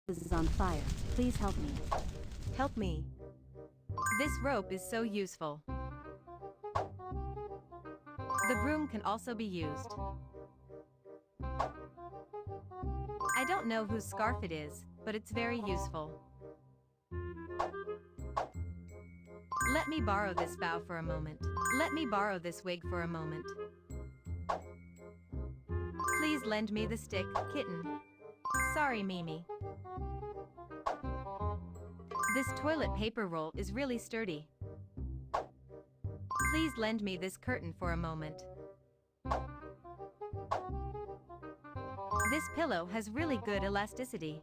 is on fire. Please help me. Help me. This rope is so useful. The broom can also be used. I don't know whose scarf it is, but it's very useful. Let me borrow this bow for a moment. Let me borrow this wig for a moment. Please lend me the stick, kitten. Sorry, Mimi. This toilet paper roll is really sturdy. Please lend me this curtain for a moment. This pillow has really good elasticity.